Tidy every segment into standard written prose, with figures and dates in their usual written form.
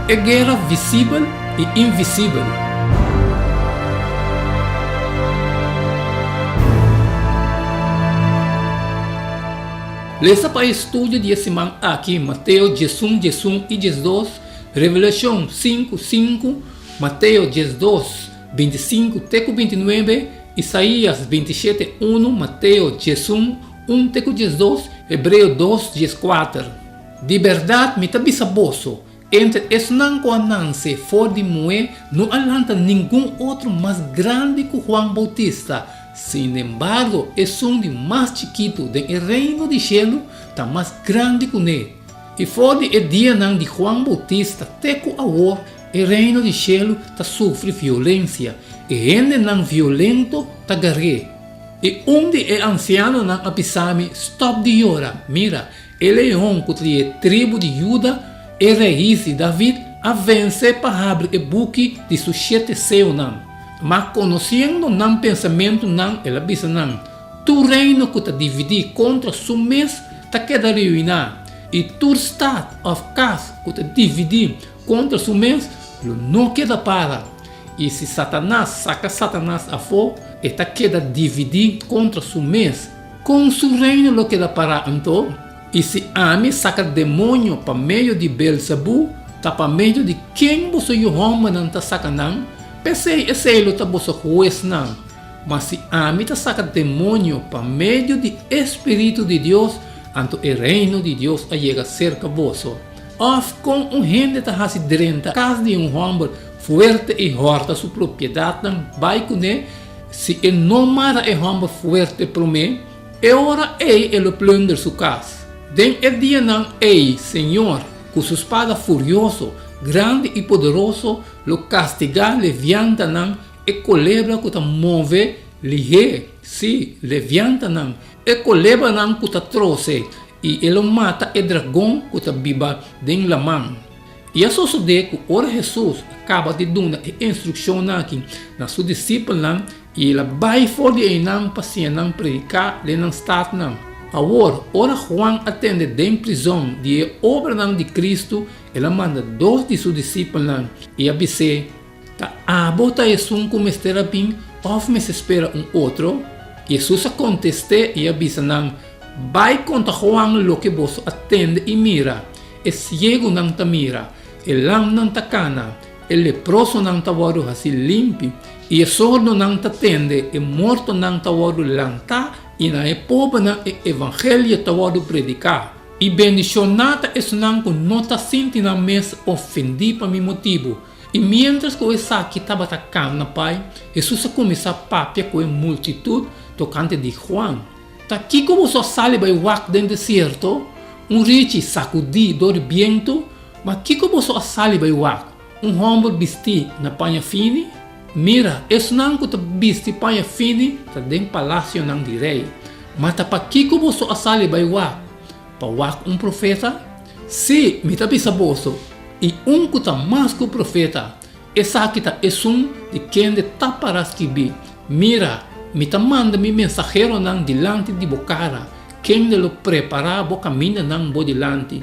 É guerra visível e invisível. Lesa para estudo de semana aqui, Mateus 11 e 12, Revelação 5, Mateus 12, 25 até 29, Isaías 27, 1, Mateus 1 até 12, Hebreus 2, 4. De verdade, me tabisaboso, entre esnan com ananse for de moe, não alanta nenhum outro mais grande que Juan Bautista. Sin embargo, es un de más chiquito del reino de cielo, está más grande que él. Y fue el día de Juan Bautista, teco ahora, el reino de cielo está sufre violencia, y gente nan violento está garé. Y un de el anciano nan apisami, stop de llorar, mira, el león que trae tribu de Judá, el rey de David, a vencer para abrir el buque de su 7 sellos nan. Mas conhecendo o pensamento não, ela diz não. Tu reino que está dividido contra su mês, está queda ruinar. E tu state of casa que está dividido contra su mês, não queda para. E se Satanás saca Satanás a fora, está queda dividido contra su mês. Com su reino não queda para então. E se Ami saca demônio para meio de Belzebu, está para meio de quem você e o homem não está sacando. Pensei, esse é o tabuço juiz não, mas se a mim está saca demônio para meio de Espírito de Deus, então o reino de Deus chega cerca vosso. Of com gente está hasi drenta, caso de homem forte e horta sua propriedade, vai com ele, se ele não mara o homem forte para mim, é hora ele plunder sua casa. Den é dia não, Senhor, com sua espada furioso, grande e poderoso, lo castigar levianta nan e colebra que ta move lihe, si levianta nan e colebra nan que ta trouxe e ele mata e dragão que ta biba den la mão. E a sucede que ora Jesus acaba de dar a instrução aqui na sua discípula nan e ela vai fora de nan passia nan predicar le nan start nan. Agora, ora Juan atende de prisão de obra nan de Cristo. Ela manda 2 de seus discípulos e avisa, bota Jesus como esteja bem, ou me se espera outro. Jesus contesta e avisa, vai contra Juan lo que vos atende e mira, é ciego não ta mira, é lam não ta cana, é leproso não ta vado assim limpo, e é sordo não ta atende, é morto não ta vado lanta, e na é pobre não é evangelho ta vado predicar. E bendicionada é não que não está sentindo a mesa ofendido para meu motivo. E mientras que essa aqui estava atacando na pai, Jesus começou a papia com a multidão tocante de Juan. Tá aqui como só sale vai walk dentro do deserto, riche sacudido do viento, mas aqui como só sale vai walk, homem vestido na panha fine. Mira, esse não que está vestido panha fine, está dentro do palácio não de rei. Mas tá para aqui como só sale vai walk. Para profeta, se me está pensaboso e que está mais que o profeta, essa aqui está de quem está para escrever. Mira, me está mandando meu mensageiro não delante de bocara, quem lo prepara o caminho não bo delante.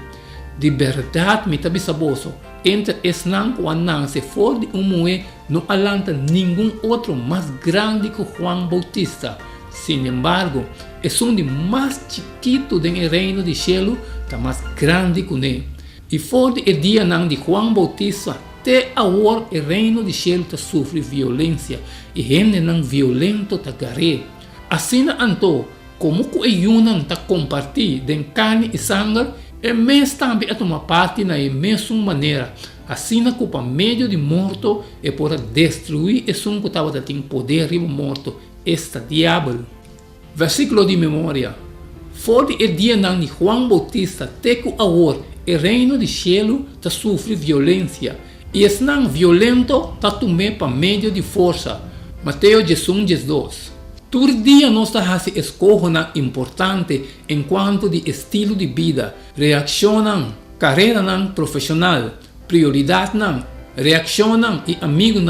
De verdade me está pensaboso, entre esse não com a não se for de moe, não alanta nenhum outro mais grande que Juan Bautista. Sin embargo, é de mais chiquito do reino de cielo, está mais grande que ele. E foi o dia de Juan Bautista, até agora o reino de cielo está sofre violência, e gente não violento está garé. Assim, então, como que o Yunan está compartilhando de carne e sangue, é mesmo também a tomar parte na mesma maneira. Assim, que por meio de morto, é para destruir esse que estava tendo poder de morto. Esta diabo. Versículo de memória. Foi o dia de Juan Bautista, até que agora o reino de cielo está sofre violência. E esse não violento está tomado para meio de força. Mateus 11:12. Todo dia nós estamos escolhendo importante enquanto de estilo de vida, reação, carreira profissional, prioridade, reação e amigo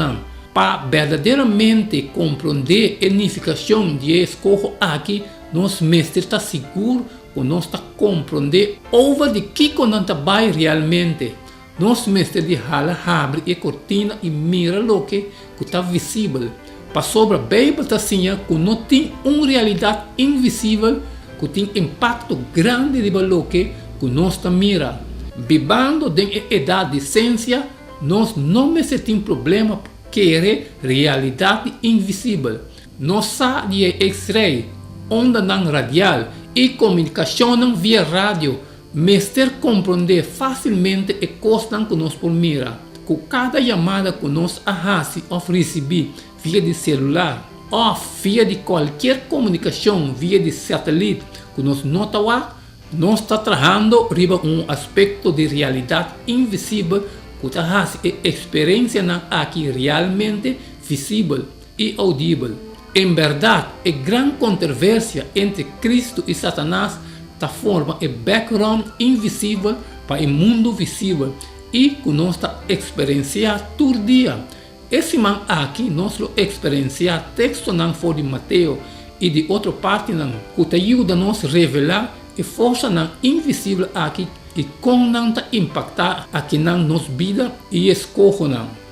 para verdadeiramente compreender a edificação de escolha aqui, nosso mestre está seguro que nós está compreender over de que não vai realmente. Nós mestre de hala abre e cortina e mira o que está visível. Para sobre a Bíblia está assim que não tem uma realidade invisível que tem impacto grande de o que nós está mira. Vivendo de idade de ciência, nós não mais temos problema querer realidade invisível. Nós sabemos de X-ray, onda não radial e comunicação via rádio, mestre compreender facilmente e coisas que nós por mira. Com cada chamada que nós arrase ou receber via de celular ou via de qualquer comunicação via de satélite que nós notamos, nós está trabalhando riba aspecto de realidade invisível que arrase e experiência aqui realmente visível e audível. Em verdade, a grande controvérsia entre Cristo e Satanás forma o background invisível para o mundo visível e que nós experienciamos todo dia. Esse man aqui nós experienciamos texto não for de Mateus e de outra parte não que ajuda nos revelar a força não invisível aqui e como não impactar aqui na nossa vida e escolha não.